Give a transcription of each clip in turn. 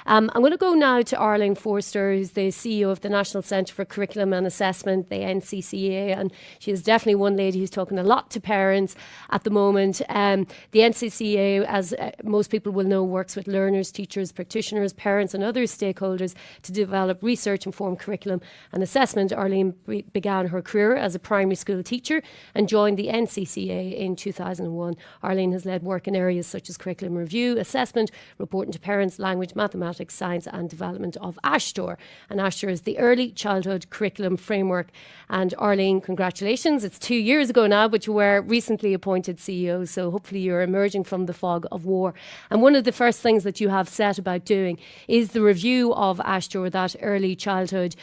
I'm going to go now to Arlene Forster, who's the CEO of the National Centre for Curriculum and Assessment, the NCCA, and she is definitely one lady who's talking a lot to parents at the moment. The NCCA, as most people will know, works with learners, teachers, practitioners, parents and other stakeholders to develop research-informed curriculum and assessment. Arlene began her career as a primary school teacher and joined the NCCA in 2001. Arlene has led work in areas such as curriculum review, assessment, reporting to parents, language, mathematics, science and development of ASHTOR. And ASHTOR is the Early Childhood Curriculum Framework. And Arlene, congratulations. It's 2 years ago now, but you were recently appointed CEO, so hopefully you're emerging from the fog of war. And one of the first things that you have set about doing is the review of ASHTOR, that early childhood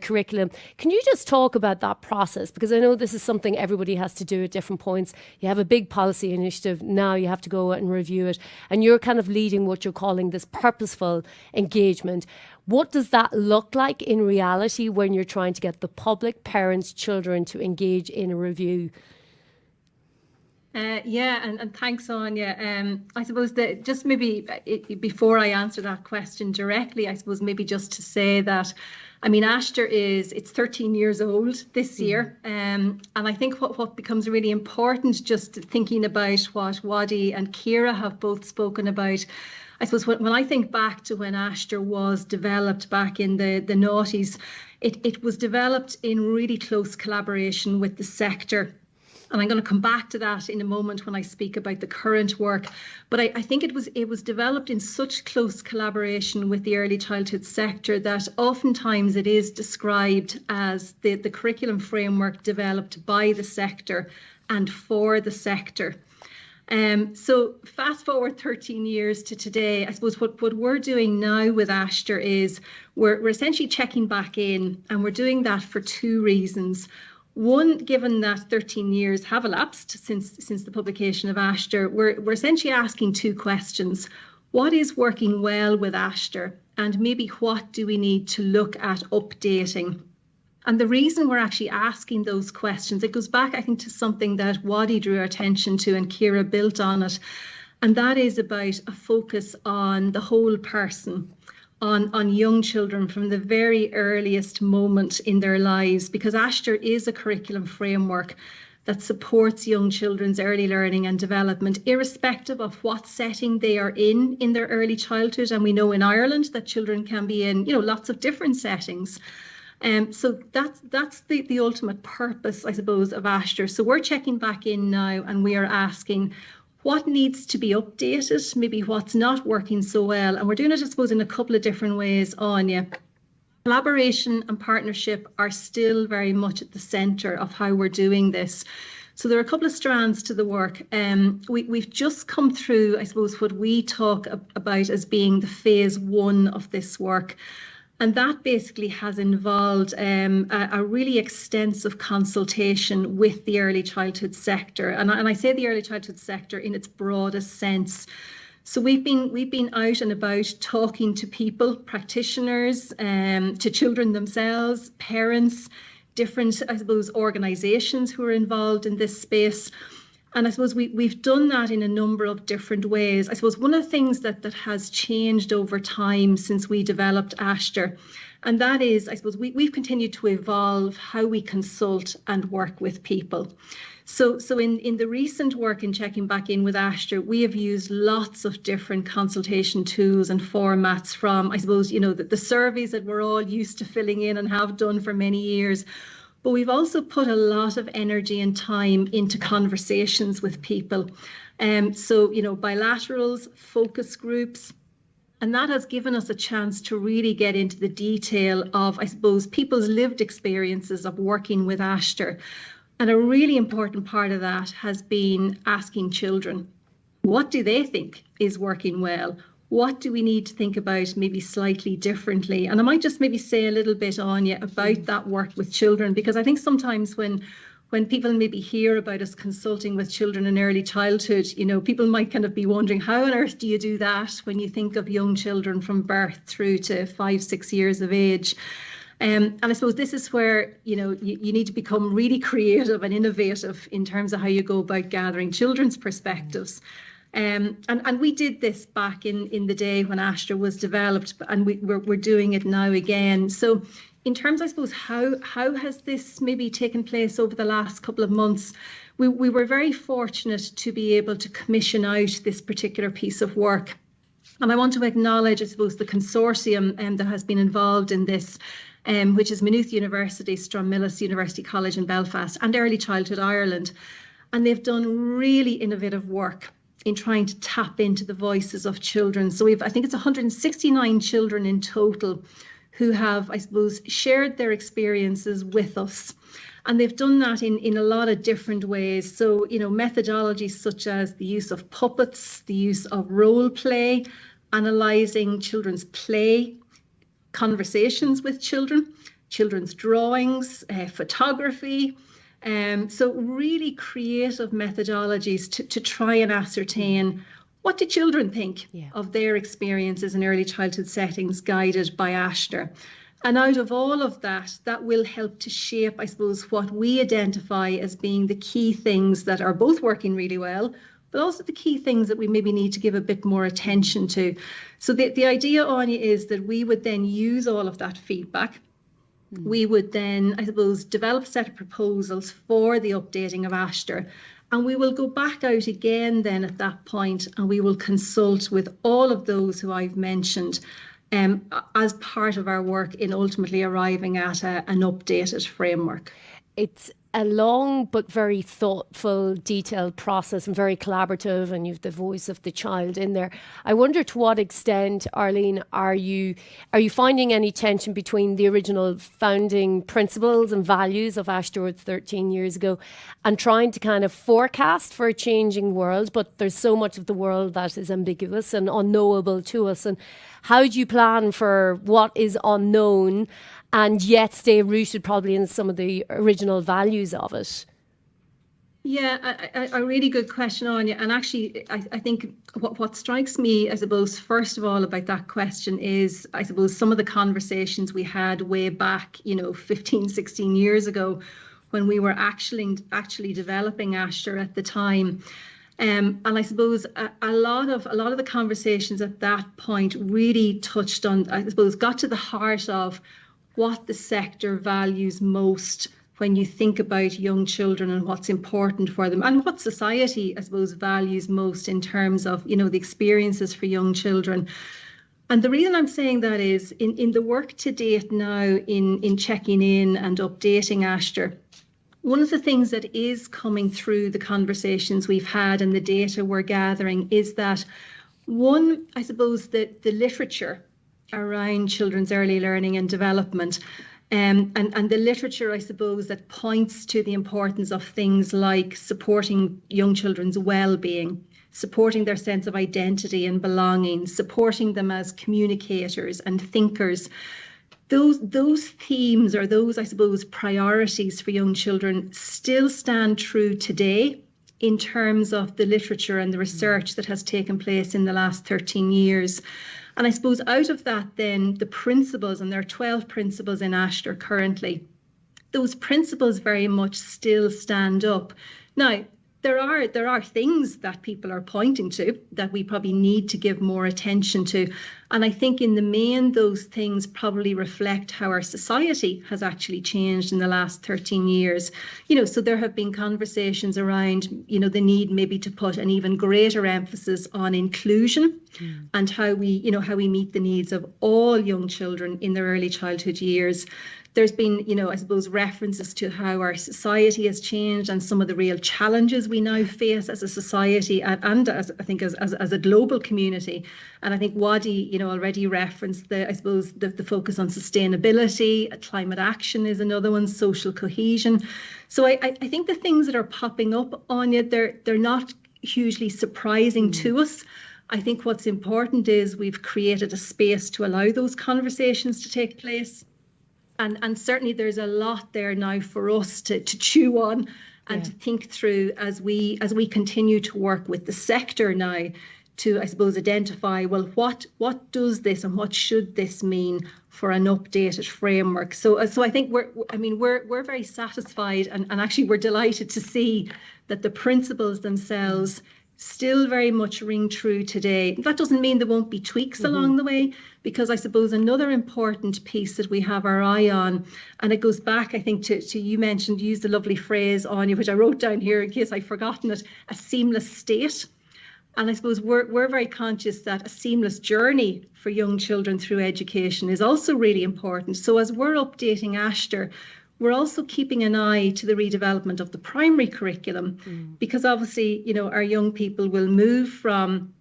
curriculum. Can you just talk about that process? Because I know this is something everybody has to do at different points. You have a big policy initiative, now you have to go and review it, and you're kind of leading what you're calling this purposeful engagement. What does that look like in reality when you're trying to get the public, parents, children to engage in a review? And thanks, Anya. I suppose that just maybe before I answer that question directly, I suppose maybe just to say that, I mean, ASHTOR it's 13 years old this year. And I think what becomes really important, just thinking about what Waddy and Ciara have both spoken about, I suppose when I think back to when ASHTOR was developed back in the noughties, it was developed in really close collaboration with the sector. And I'm going to come back to that in a moment when I speak about the current work. But I think it was developed in such close collaboration with the early childhood sector that oftentimes it is described as the curriculum framework developed by the sector and for the sector. So fast forward 13 years to today, I suppose what we're doing now with ASHTOR is we're essentially checking back in, and we're doing that for two reasons. One, given that 13 years have elapsed since the publication of ASHTOR, we're essentially asking two questions. What is working well with ASHTOR, and maybe what do we need to look at updating? And the reason we're actually asking those questions, it goes back, I think, to something that Waddy drew our attention to and Ciara built on it. And that is about a focus on the whole person, on young children from the very earliest moment in their lives, because ASHTOR is a curriculum framework that supports young children's early learning and development, irrespective of what setting they are in their early childhood. And we know in Ireland that children can be in, lots of different settings. So that's the ultimate purpose, I suppose, of ASHTOR. So we're checking back in now, and we are asking what needs to be updated, maybe what's not working so well. And we're doing it, I suppose, in a couple of different ways, Anya. Collaboration and partnership are still very much at the centre of how we're doing this. So there are a couple of strands to the work. We've just come through, I suppose, what we talk about as being the phase one of this work. And that basically has involved a really extensive consultation with the early childhood sector. And I say the early childhood sector in its broadest sense. So we've been out and about talking to people, practitioners, to children themselves, parents, different, I suppose, organisations who are involved in this space. And I suppose we've done that in a number of different ways. I suppose one of the things that has changed over time since we developed ASHTOR, and that is, I suppose, we've continued to evolve how we consult and work with people. So in the recent work in checking back in with ASHTOR, we have used lots of different consultation tools and formats from, I suppose, the surveys that we're all used to filling in and have done for many years. But we've also put a lot of energy and time into conversations with people. So, bilaterals, focus groups, and that has given us a chance to really get into the detail of, I suppose, people's lived experiences of working with ASHTOR. And a really important part of that has been asking children, what do they think is working well? What do we need to think about maybe slightly differently? And I might just maybe say a little bit, Anya, about that work with children, because I think sometimes when people maybe hear about us consulting with children in early childhood, people might kind of be wondering, how on earth do you do that when you think of young children from birth through to 5-6 years of age? And I suppose this is where, you need to become really creative and innovative in terms of how you go about gathering children's perspectives. And we did this back in the day when Astra was developed, and we're doing it now again. So in terms, I suppose, how has this maybe taken place over the last couple of months? We were very fortunate to be able to commission out this particular piece of work. And I want to acknowledge, I suppose, the consortium that has been involved in this, which is Maynooth University, Stromillis University College in Belfast, and Early Childhood Ireland. And they've done really innovative work in trying to tap into the voices of children. So I think it's 169 children in total who have, I suppose, shared their experiences with us. And they've done that in a lot of different ways. So, methodologies such as the use of puppets, the use of role play, analysing children's play, conversations with children, children's drawings, photography. So really creative methodologies to try and ascertain, what do children think of their experiences in early childhood settings guided by Astra? And out of all of that, that will help to shape, I suppose, what we identify as being the key things that are both working really well, but also the key things that we maybe need to give a bit more attention to. So the idea, Anya, is that we would then use all of that feedback. We would then, I suppose, develop a set of proposals for the updating of Astra. And we will go back out again then at that point, and we will consult with all of those who I've mentioned as part of our work in ultimately arriving at an updated framework. It's a long but very thoughtful, detailed process, and very collaborative, and you've the voice of the child in there. I wonder, to what extent, Arlene, are you finding any tension between the original founding principles and values of Astra 13 years ago and trying to kind of forecast for a changing world, but there's so much of the world that is ambiguous and unknowable to us? And how do you plan for what is unknown and yet stay rooted probably in some of the original values of it? Yeah, a really good question, Anya. And actually, I think what strikes me, I suppose, first of all about that question is, I suppose, some of the conversations we had way back, 15, 16 years ago, when we were actually developing Astra at the time. And I suppose a lot of the conversations at that point really touched on, I suppose, got to the heart of what the sector values most when you think about young children and what's important for them, and what society, I suppose, values most in terms of, the experiences for young children. And the reason I'm saying that is in the work to date now in checking in and updating Astra, one of the things that is coming through the conversations we've had and the data we're gathering is that, one, I suppose, that the literature around children's early learning and development, and the literature, I suppose, that points to the importance of things like supporting young children's well-being, supporting their sense of identity and belonging, supporting them as communicators and thinkers. Those themes, or those, I suppose, priorities for young children still stand true today in terms of the literature and the research that has taken place in the last 13 years. And I suppose out of that, then, the principles, and there are 12 principles in Astra currently, those principles very much still stand up. Now, there are things that people are pointing to that we probably need to give more attention to. And I think in the main, those things probably reflect how our society has actually changed in the last 13 years. So there have been conversations around, the need maybe to put an even greater emphasis on inclusion and how we meet the needs of all young children in their early childhood years. There's been, I suppose, references to how our society has changed and some of the real challenges we now face as a society and as, I think, as a global community. And I think Wadi, already referenced the focus on sustainability. Climate action is another one, social cohesion. So I think the things that are popping up, Anya, they're not hugely surprising to us. I think what's important is we've created a space to allow those conversations to take place. And certainly there's a lot there now for us to chew on and to think through as we continue to work with the sector now to, I suppose, identify, well, what does this and what should this mean for an updated framework? So I think we're very satisfied and actually we're delighted to see that the principles themselves still very much ring true today. That doesn't mean there won't be tweaks along the way, because I suppose another important piece that we have our eye on, and it goes back, I think, to you mentioned, you used a lovely phrase, Anya, which I wrote down here in case I've forgotten it, a seamless state. And I suppose we're very conscious that a seamless journey for young children through education is also really important. So as we're updating Ashter, we're also keeping an eye to the redevelopment of the primary curriculum, because obviously, you know, our young people will move from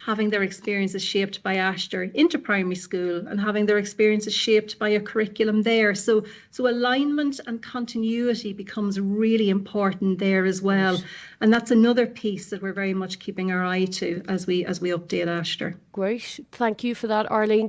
having their experiences shaped by Ashter into primary school and having their experiences shaped by a curriculum there. So alignment and continuity becomes really important there as well. Right. And that's another piece that we're very much keeping our eye to as we update Ashter. Great. Thank you for that, Arlene.